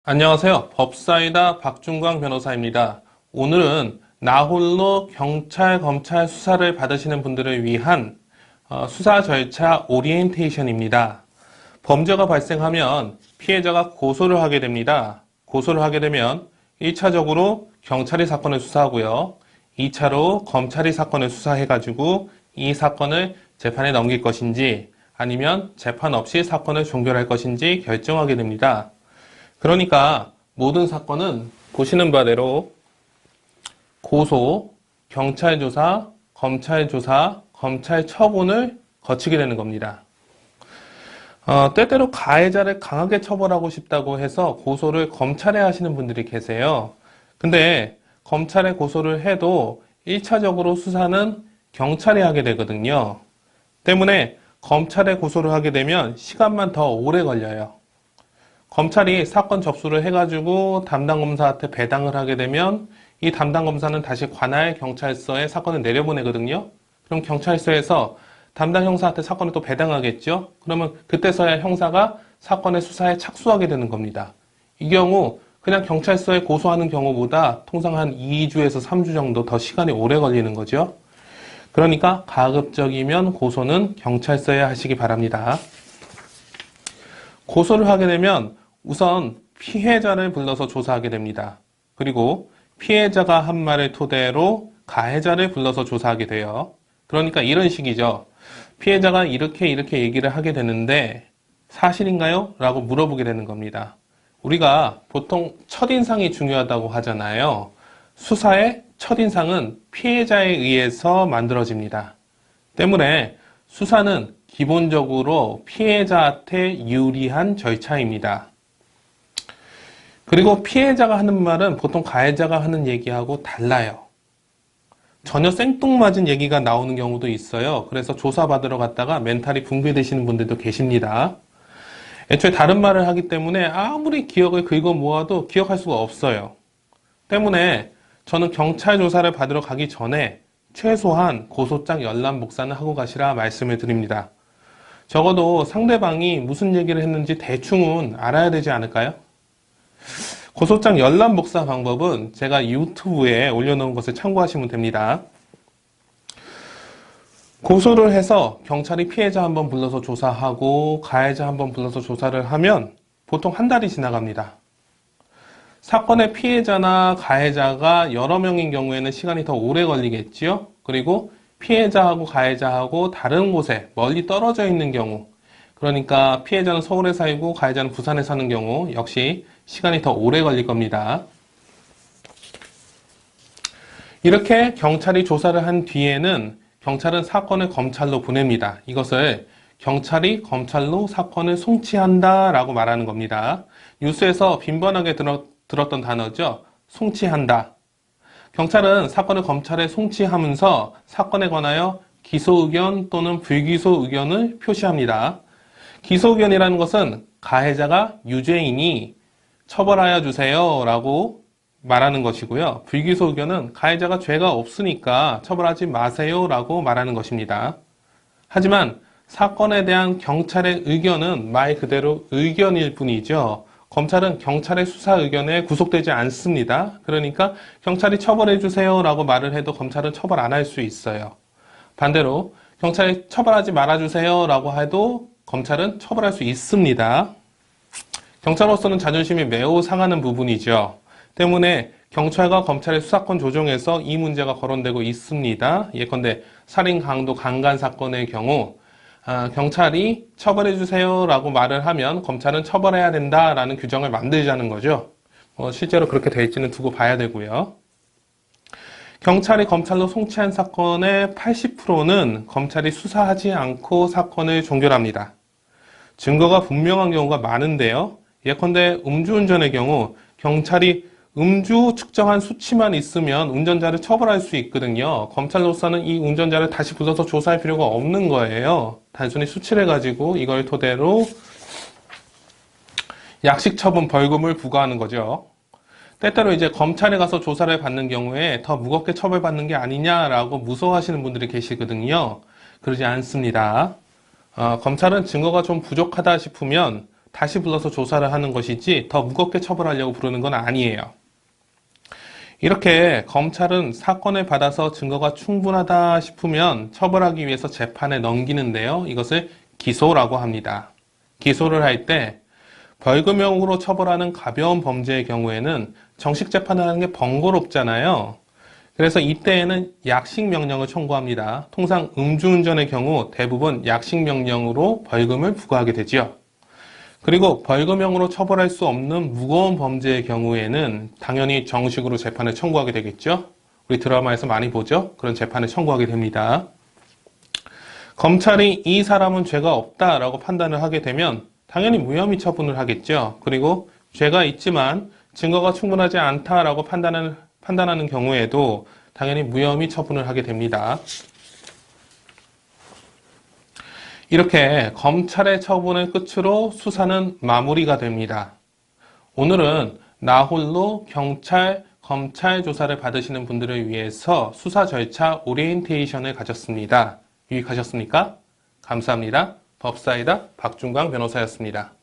안녕하세요. 법사이다 박준광 변호사입니다. 오늘은 나홀로 경찰, 검찰 수사를 받으시는 분들을 위한 수사 절차 오리엔테이션입니다. 범죄가 발생하면 피해자가 고소를 하게 됩니다. 고소를 하게 되면 1차적으로 경찰이 사건을 수사하고요. 2차로 검찰이 사건을 수사해가지고 이 사건을 재판에 넘길 것인지 아니면 재판 없이 사건을 종결할 것인지 결정하게 됩니다. 그러니까 모든 사건은 보시는 바대로 고소, 경찰 조사, 검찰 조사, 검찰 처분을 거치게 되는 겁니다. 때때로 가해자를 강하게 처벌하고 싶다고 해서 고소를 검찰에 하시는 분들이 계세요. 근데 검찰에 고소를 해도 1차적으로 수사는 경찰이 하게 되거든요. 때문에 검찰에 고소를 하게 되면 시간만 더 오래 걸려요. 검찰이 사건 접수를 해가지고 담당 검사한테 배당을 하게 되면 이 담당 검사는 다시 관할 경찰서에 사건을 내려보내거든요. 그럼 경찰서에서 담당 형사한테 사건을 또 배당하겠죠. 그러면 그때서야 형사가 사건의 수사에 착수하게 되는 겁니다. 이 경우 그냥 경찰서에 고소하는 경우보다 통상 한 2주에서 3주 정도 더 시간이 오래 걸리는 거죠. 그러니까 가급적이면 고소는 경찰서에 하시기 바랍니다. 고소를 하게 되면 우선 피해자를 불러서 조사하게 됩니다. 그리고 피해자가 한 말을 토대로 가해자를 불러서 조사하게 돼요. 그러니까 이런 식이죠. 피해자가 이렇게 얘기를 하게 되는데 사실인가요? 라고 물어보게 되는 겁니다. 우리가 보통 첫인상이 중요하다고 하잖아요. 수사의 첫인상은 피해자에 의해서 만들어집니다. 때문에 수사는 기본적으로 피해자한테 유리한 절차입니다. 그리고 피해자가 하는 말은 보통 가해자가 하는 얘기하고 달라요. 전혀 생뚱맞은 얘기가 나오는 경우도 있어요. 그래서 조사받으러 갔다가 멘탈이 붕괴되시는 분들도 계십니다. 애초에 다른 말을 하기 때문에 아무리 기억을 긁어 모아도 기억할 수가 없어요. 때문에 저는 경찰 조사를 받으러 가기 전에 최소한 고소장 열람 복사는 하고 가시라 말씀을 드립니다. 적어도 상대방이 무슨 얘기를 했는지 대충은 알아야 되지 않을까요? 고소장 열람 복사 방법은 제가 유튜브에 올려놓은 것을 참고하시면 됩니다. 고소를 해서 경찰이 피해자 한번 불러서 조사하고 가해자 한번 불러서 조사를 하면 보통 한 달이 지나갑니다. 사건의 피해자나 가해자가 여러 명인 경우에는 시간이 더 오래 걸리겠지요. 그리고 피해자하고 가해자하고 다른 곳에 멀리 떨어져 있는 경우, 그러니까 피해자는 서울에 살고 가해자는 부산에 사는 경우 역시 시간이 더 오래 걸릴 겁니다. 이렇게 경찰이 조사를 한 뒤에는 경찰은 사건을 검찰로 보냅니다. 이것을 경찰이 검찰로 사건을 송치한다 라고 말하는 겁니다. 뉴스에서 빈번하게 들었던 단어죠. 송치한다. 경찰은 사건을 검찰에 송치하면서 사건에 관하여 기소 의견 또는 불기소 의견을 표시합니다. 기소 의견이라는 것은 가해자가 유죄이니 처벌하여 주세요 라고 말하는 것이고요. 불기소 의견은 가해자가 죄가 없으니까 처벌하지 마세요 라고 말하는 것입니다. 하지만 사건에 대한 경찰의 의견은 말 그대로 의견일 뿐이죠. 검찰은 경찰의 수사 의견에 구속되지 않습니다. 그러니까 경찰이 처벌해 주세요 라고 말을 해도 검찰은 처벌 안 할 수 있어요. 반대로 경찰이 처벌하지 말아 주세요 라고 해도 검찰은 처벌할 수 있습니다. 경찰로서는 자존심이 매우 상하는 부분이죠. 때문에 경찰과 검찰의 수사권 조정에서 이 문제가 거론되고 있습니다. 예컨대 살인, 강도, 강간 사건의 경우 경찰이 처벌해 주세요 라고 말을 하면 검찰은 처벌해야 된다라는 규정을 만들자는 거죠. 실제로 그렇게 돼 있지는 두고 봐야 되고요. 경찰이 검찰로 송치한 사건의 80%는 검찰이 수사하지 않고 사건을 종결합니다. 증거가 분명한 경우가 많은데요. 예컨대 음주운전의 경우 경찰이 음주 측정한 수치만 있으면 운전자를 처벌할 수 있거든요. 검찰로서는 이 운전자를 다시 불러서 조사할 필요가 없는 거예요. 단순히 수치를 가지고 이걸 토대로 약식 처분 벌금을 부과하는 거죠. 때때로 이제 검찰에 가서 조사를 받는 경우에 더 무겁게 처벌받는 게 아니냐라고 무서워하시는 분들이 계시거든요. 그러지 않습니다. 검찰은 증거가 좀 부족하다 싶으면 다시 불러서 조사를 하는 것이지 더 무겁게 처벌하려고 부르는 건 아니에요. 이렇게 검찰은 사건을 받아서 증거가 충분하다 싶으면 처벌하기 위해서 재판에 넘기는데요. 이것을 기소라고 합니다. 기소를 할 때 벌금형으로 처벌하는 가벼운 범죄의 경우에는 정식 재판을 하는 게 번거롭잖아요. 그래서 이때에는 약식명령을 청구합니다. 통상 음주운전의 경우 대부분 약식명령으로 벌금을 부과하게 되죠. 그리고 벌금형으로 처벌할 수 없는 무거운 범죄의 경우에는 당연히 정식으로 재판을 청구하게 되겠죠. 우리 드라마에서 많이 보죠. 그런 재판을 청구하게 됩니다. 검찰이 이 사람은 죄가 없다라고 판단을 하게 되면 당연히 무혐의 처분을 하겠죠. 그리고 죄가 있지만 증거가 충분하지 않다라고 판단하는 경우에도 당연히 무혐의 처분을 하게 됩니다. 이렇게 검찰의 처분을 끝으로 수사는 마무리가 됩니다. 오늘은 나 홀로 경찰, 검찰 조사를 받으시는 분들을 위해서 수사 절차 오리엔테이션을 가졌습니다. 유익하셨습니까? 감사합니다. 법사이다 박준광 변호사였습니다.